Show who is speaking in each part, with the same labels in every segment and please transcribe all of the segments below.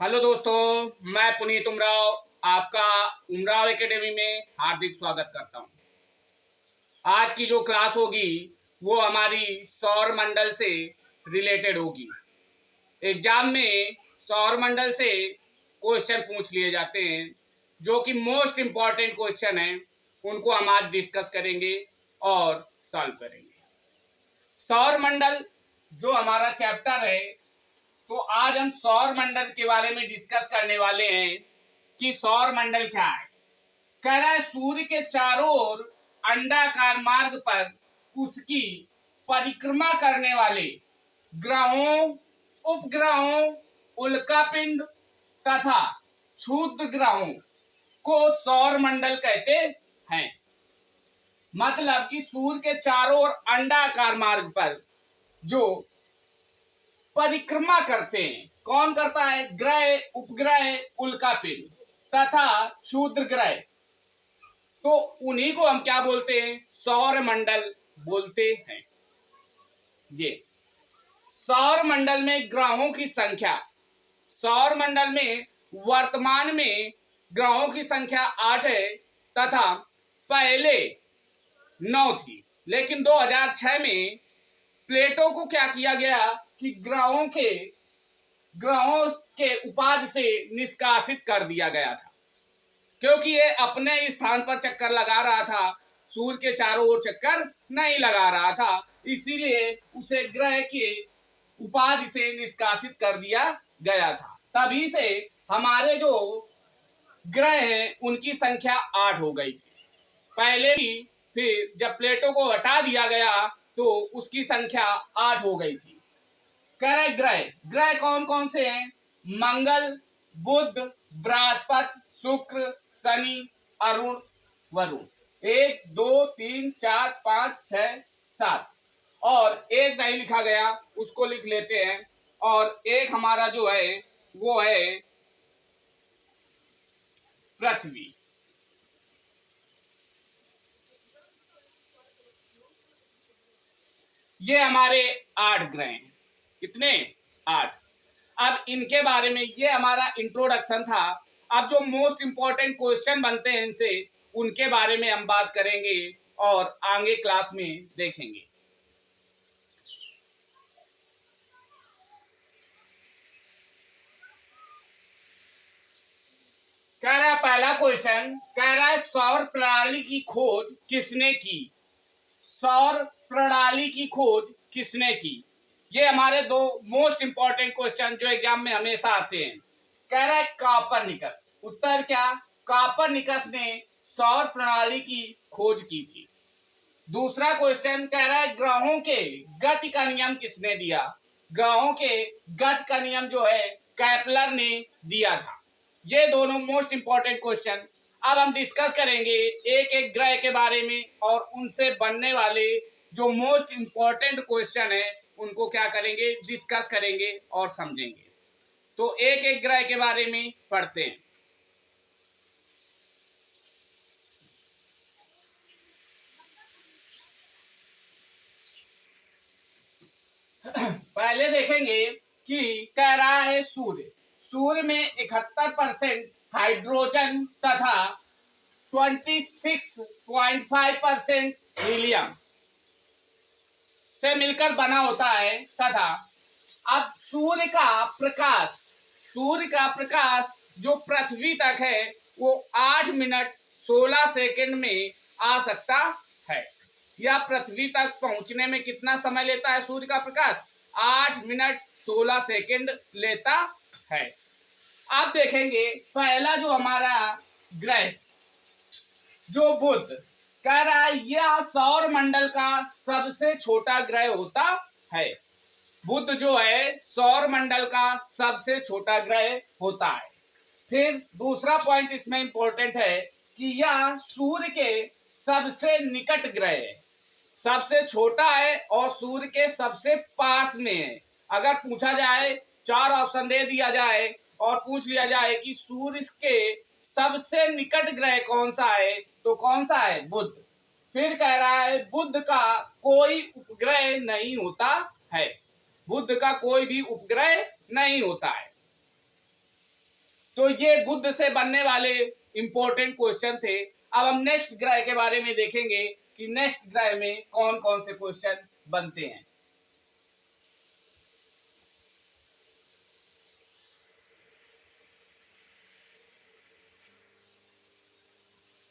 Speaker 1: Hello दोस्तों, मैं पुनीत उमराव आपका उमराव एकेडमी में हार्दिक स्वागत करता हूं। आज की जो क्लास होगी वो हमारी सौर मंडल से रिलेटेड होगी। एग्जाम में सौर मंडल से क्वेश्चन पूछ लिए जाते हैं जो कि मोस्ट इम्पॉर्टेंट क्वेश्चन हैं, उनको हम आज डिस्कस करेंगे और सॉल्व करेंगे। सौर मंडल जो हमारा चैप्टर है, तो आज हम सौर मंडल के बारे में डिस्कस करने वाले हैं कि सौर मंडल क्या है। कह रहा है सूर्य के चारों ओर अंडाकार मार्ग पर उसकी परिक्रमा करने वाले ग्रहों, उपग्रहों, उल्कापिंड तथा क्षुद्र ग्रहों को सौर मंडल कहते हैं। मतलब कि सूर्य के चारों ओर अंडाकार मार्ग पर जो परिक्रमा करते हैं, कौन करता है? ग्रह, उपग्रह, उल्कापिंड तथा क्षुद्र ग्रह। तो उन्हीं को हम क्या बोलते हैं? सौर मंडल बोलते हैं। ये सौर मंडल में ग्रहों की संख्या, सौर मंडल में वर्तमान में ग्रहों की संख्या 8 है तथा पहले 9 थी, लेकिन 2006 में प्लेटो को क्या किया गया कि ग्रहों के उपाधि से निष्कासित कर दिया गया था, क्योंकि ये अपने स्थान पर चक्कर लगा रहा था, सूर्य के चारों ओर चक्कर नहीं लगा रहा था, इसीलिए उसे ग्रह के उपाधि से निष्कासित कर दिया गया था। तभी से हमारे जो ग्रह हैं उनकी संख्या 8 हो गई थी पहले ही। फिर जब प्लेटो को हटा दिया गया तो उसकी संख्या 8 हो गई थी। कह रहे ग्रह कौन कौन से हैं? मंगल, बुध, बृहस्पति, शुक्र, शनि, अरुण, वरुण। 1 2 3 4 5 6 7 और एक नहीं लिखा गया, उसको लिख लेते हैं। और एक हमारा जो है वो है पृथ्वी। ये हमारे 8 ग्रह हैं। कितने? 8। अब इनके बारे में, ये हमारा इंट्रोडक्शन था। अब जो मोस्ट इंपॉर्टेंट क्वेश्चन बनते हैं इनसे, उनके बारे में हम बात करेंगे और आगे क्लास में देखेंगे। कह रहा है पहला क्वेश्चन, कह रहा है सौर प्रणाली की खोज किसने की? सौर प्रणाली की खोज किसने की? ये हमारे दो मोस्ट इंपॉर्टेंट क्वेश्चन जो एग्जाम में हमेशा आते हैं। कह रहा है कॉपरनिकस। उत्तर क्या? कॉपरनिकस ने सौर प्रणाली की खोज की थी। दूसरा क्वेश्चन कह रहा है ग्रहों के गति का नियम किसने दिया? ग्रहों के गति का नियम जो है केपलर ने दिया था। ये दोनों मोस्ट इंपॉर्टेंट क्वेश्चन अब हम डिस्कस करेंगे एक एक ग्रह के बारे में, और उनसे बनने वाले जो मोस्ट इंपॉर्टेंट क्वेश्चन है उनको क्या करेंगे? डिस्कस करेंगे और समझेंगे। तो एक एक ग्रह के बारे में पढ़ते हैं। पहले देखेंगे कि कह रहा है सूर्य में 71% हाइड्रोजन तथा 26.5% हीलियम से मिलकर बना होता है तथा अब सूर्य का प्रकाश जो पृथ्वी तक है वो 8 मिनट 16 सेकंड में आ सकता है। या पृथ्वी तक पहुंचने में कितना समय लेता है सूर्य का प्रकाश? 8 मिनट 16 सेकंड लेता है। अब देखेंगे पहला जो हमारा ग्रह जो बुध, कह रहा है यह सौर मंडल का सबसे छोटा ग्रह होता है। बुध जो है सौर मंडल का सबसे छोटा ग्रह होता है। फिर दूसरा पॉइंट इसमें इंपॉर्टेंट है कि यह सूर्य के सबसे निकट ग्रह है। सबसे छोटा है और सूर्य के सबसे पास में है। अगर पूछा जाए, 4 ऑप्शन दे दिया जाए और पूछ लिया जाए कि सूर्य के सबसे निकट ग्रह कौन सा है, तो कौन सा है? बुध। फिर कह रहा है बुध का कोई उपग्रह नहीं होता है। बुध का कोई भी उपग्रह नहीं होता है। तो ये बुध से बनने वाले इंपॉर्टेंट क्वेश्चन थे। अब हम नेक्स्ट ग्रह के बारे में देखेंगे कि नेक्स्ट ग्रह में कौन कौन से क्वेश्चन बनते हैं।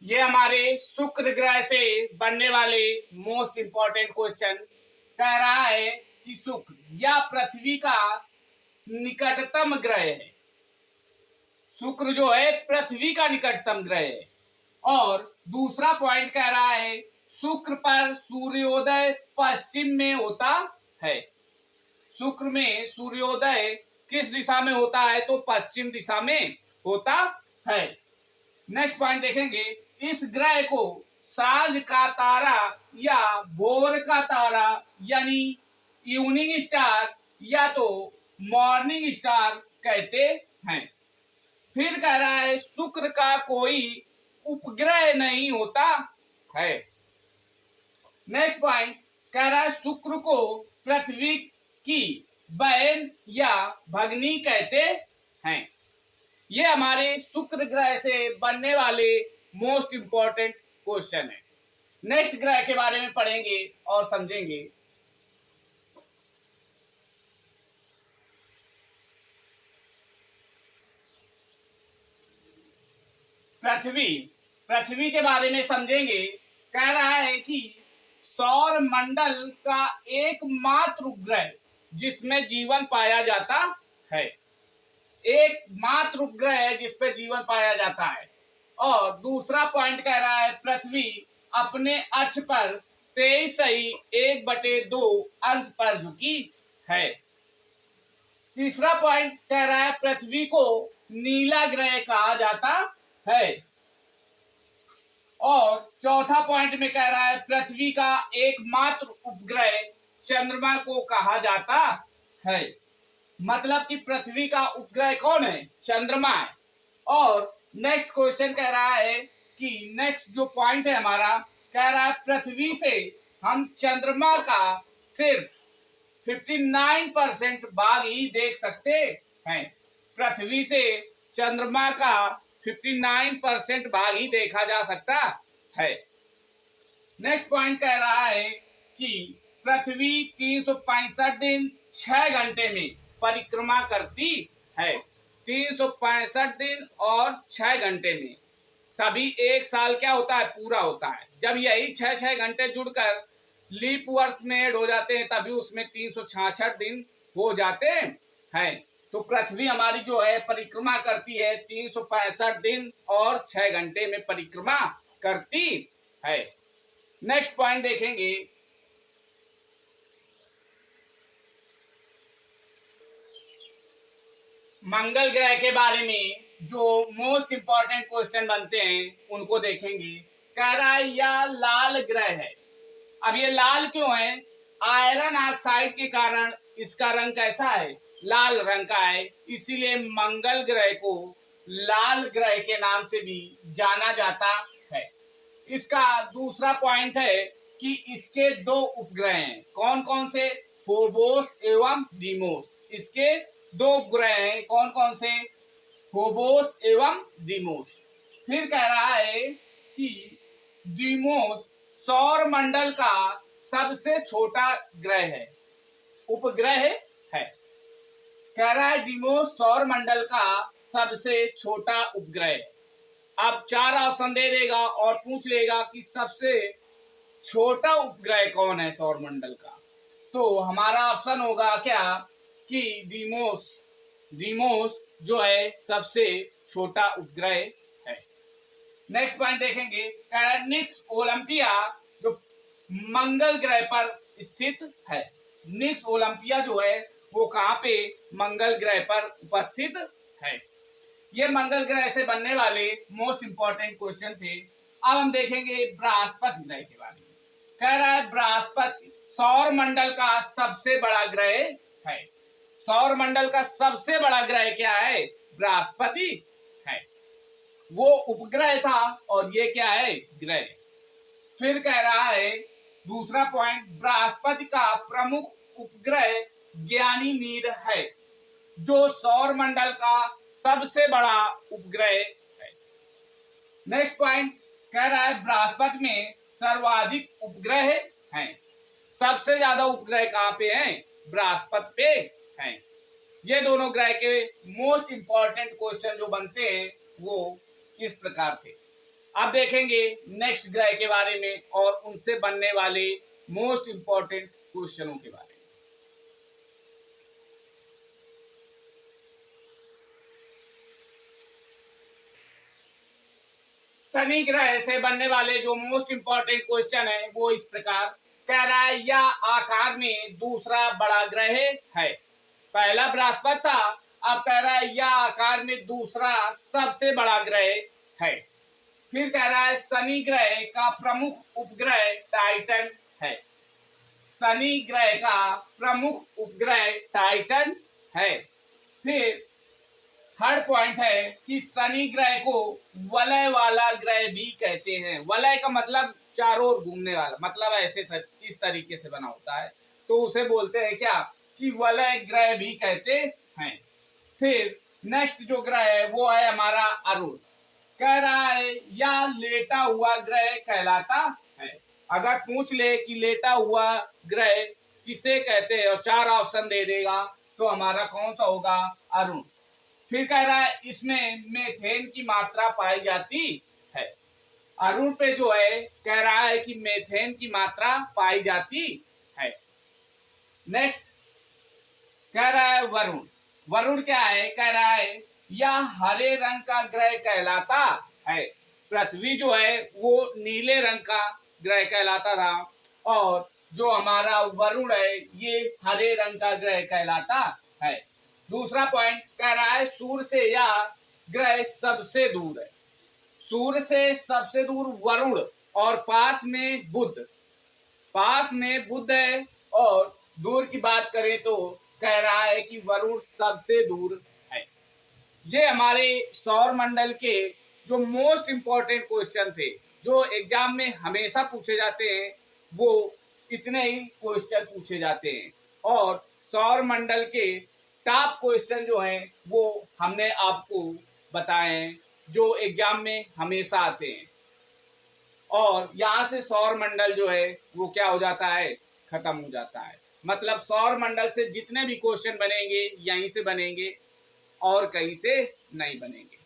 Speaker 1: ये हमारे शुक्र ग्रह से बनने वाले मोस्ट इंपॉर्टेंट क्वेश्चन कह रहा है कि शुक्र या पृथ्वी का निकटतम ग्रह है। शुक्र जो है पृथ्वी का निकटतम ग्रह है। और दूसरा पॉइंट कह रहा है शुक्र पर सूर्योदय पश्चिम में होता है। शुक्र में सूर्योदय किस दिशा में होता है? तो पश्चिम दिशा में होता है। नेक्स्ट पॉइंट देखेंगे, इस ग्रह को सांझ का तारा या भोर का तारा यानी इवनिंग स्टार या तो मॉर्निंग स्टार कहते हैं। फिर कह रहा है शुक्र का कोई उपग्रह नहीं होता है। नेक्स्ट पॉइंट कह रहा है शुक्र को पृथ्वी की बहन या भगनी कहते हैं। ये हमारे शुक्र ग्रह से बनने वाले मोस्ट इंपॉर्टेंट क्वेश्चन है। नेक्स्ट ग्रह के बारे में पढ़ेंगे और समझेंगे। पृथ्वी के बारे में समझेंगे। कह रहा है कि सौर मंडल का एकमात्र उपग्रह जिसमें जीवन पाया जाता है। एकमात्र उपग्रह है जिसपे जीवन पाया जाता है। और दूसरा पॉइंट कह रहा है पृथ्वी अपने अक्ष पर 23.1/2 अंश पर झुकी है। तीसरा पॉइंट कह रहा है पृथ्वी को नीला ग्रह कहा जाता है। और चौथा पॉइंट में कह रहा है पृथ्वी का एकमात्र उपग्रह चंद्रमा को कहा जाता है। मतलब कि पृथ्वी का उपग्रह कौन है? चंद्रमा है। और नेक्स्ट क्वेश्चन कह रहा है कि नेक्स्ट जो पॉइंट है हमारा, कह रहा है पृथ्वी से हम चंद्रमा का सिर्फ 59% भाग ही देख सकते हैं। पृथ्वी से चंद्रमा का 59% भाग ही देखा जा सकता है। नेक्स्ट पॉइंट कह रहा है कि पृथ्वी 365 दिन 6 घंटे में परिक्रमा करती है। 365 दिन और 6 घंटे में, तभी एक साल क्या होता है? पूरा होता है। जब यही 6 घंटे जुड़कर लीप वर्ष में ऐड हो जाते हैं तभी उसमें 366 दिन हो जाते हैं। तो पृथ्वी हमारी जो है परिक्रमा करती है 365 दिन और 6 घंटे में परिक्रमा करती है। नेक्स्ट पॉइंट देखेंगे। मंगल ग्रह के बारे में जो मोस्ट इंपॉर्टेंट क्वेश्चन बनते हैं उनको देखेंगे। कह रहा है यह लाल ग्रह है। अब ये लाल क्यों है? आयरन ऑक्साइड के कारण इसका रंग कैसा है? लाल रंग का है। इसीलिए मंगल ग्रह को लाल ग्रह के नाम से भी जाना जाता है। इसका दूसरा पॉइंट है कि इसके 2 उपग्रह हैं। कौन कौन से? फोबोस एवं दीमोस। इसके 2 उपग्रह हैं। कौन कौन से? फोबोस एवं दीमोस। फिर कह रहा है कि दीमोस सौर मंडल का सबसे छोटा ग्रह है, उपग्रह है। कह रहा है डीमोस सौर मंडल का सबसे छोटा उपग्रह है। अब 4 ऑप्शन दे देगा और पूछ लेगा कि सबसे छोटा उपग्रह कौन है सौर मंडल का। तो हमारा ऑप्शन होगा क्या कि डीमोस जो है सबसे छोटा उपग्रह है। नेक्स्ट पॉइंट देखेंगे। निक्स ओलंपिया जो मंगल ग्रह पर स्थित है। निक्स ओलंपिया जो है वो कहाँ पे? मंगल ग्रह पर उपस्थित है। ये मंगल ग्रह से बनने वाले मोस्ट इंपॉर्टेंट क्वेश्चन थे। अब हम देखेंगे बृहस्पति ग्रह के बारे में। कह रहा है बृहस्पति सौर मंडल का सबसे बड़ा ग्रह है। सौर मंडल का सबसे बड़ा ग्रह क्या है? बृहस्पति है। वो उपग्रह था और ये क्या है? ग्रह। फिर कह रहा है दूसरा पॉइंट, बृहस्पति का प्रमुख उपग्रह ज्ञानीमीड है जो सौर मंडल का सबसे बड़ा उपग्रह है। नेक्स्ट पॉइंट कह रहा है बृहस्पति में सर्वाधिक उपग्रह हैं। सबसे ज्यादा उपग्रह कहाँ पे हैं? बृहस्पति पे हैं। ये दोनों ग्रह के मोस्ट इंपॉर्टेंट क्वेश्चन जो बनते हैं वो किस प्रकार थे। अब देखेंगे नेक्स्ट ग्रह के बारे में और उनसे बनने वाले मोस्ट इंपॉर्टेंट क्वेश्चनों के बारे में। शनि ग्रह से बनने वाले जो मोस्ट इंपॉर्टेंट क्वेश्चन है वो इस प्रकार कह रहा है, यह आकार में दूसरा बड़ा ग्रह है। पहला बृहस्पति था, अब कह रहा है यह आकार में दूसरा सबसे बड़ा ग्रह है। फिर कह रहा है शनि ग्रह का प्रमुख उपग्रह टाइटन है। शनि ग्रह का प्रमुख उपग्रह टाइटन है। फिर थर्ड पॉइंट है कि शनि ग्रह को वलय वाला ग्रह भी कहते हैं। वलय का मतलब चारों ओर घूमने वाला, मतलब ऐसे इस तरीके से बना होता है, तो उसे बोलते हैं क्या कि वलय ग्रह भी कहते हैं। फिर नेक्स्ट जो ग्रह है वो है हमारा अरुण। कह रहा है या लेटा हुआ ग्रह कहलाता है। अगर पूछ ले कि लेटा हुआ ग्रह किसे कहते हैं और 4 ऑप्शन दे देगा तो हमारा कौन सा होगा? अरुण। फिर कह रहा है इसमें मेथेन की मात्रा पाई जाती है। अरुण पे जो है कह रहा है कि मेथेन की मात्रा पाई जाती है। नेक्स्ट कह रहा है वरुण। वरुण क्या है? कह रहा है यह हरे रंग का ग्रह कहलाता है। पृथ्वी जो है वो नीले रंग का ग्रह कहलाता था और जो हमारा वरुण है ये हरे रंग का ग्रह कहलाता है। दूसरा पॉइंट कह रहा है सूर्य से यह ग्रह सबसे दूर है। सूर्य से सबसे दूर वरुण और पास में बुध। पास में बुध है और दूर की बात करें तो कह रहा है कि वरुण सबसे दूर है। ये हमारे सौर मंडल के जो मोस्ट इंपॉर्टेंट क्वेश्चन थे जो एग्जाम में हमेशा पूछे जाते हैं, वो इतने ही क्वेश्चन पूछे जाते हैं। और सौर मंडल के टॉप क्वेश्चन जो हैं वो हमने आपको बताए हैं जो एग्जाम में हमेशा आते हैं। और यहाँ से सौर मंडल जो है वो क्या हो जाता है? खत्म हो जाता है। मतलब सौर मंडल से जितने भी क्वेश्चन बनेंगे यहीं से बनेंगे और कहीं से नहीं बनेंगे।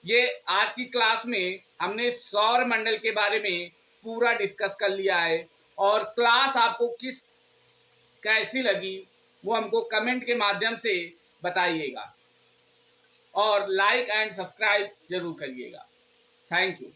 Speaker 1: ये आज की क्लास में हमने सौर मंडल के बारे में पूरा डिस्कस कर लिया है और क्लास आपको कैसी लगी वो हमको कमेंट के माध्यम से बताइएगा और लाइक एंड सब्सक्राइब जरूर करिएगा। Thank you.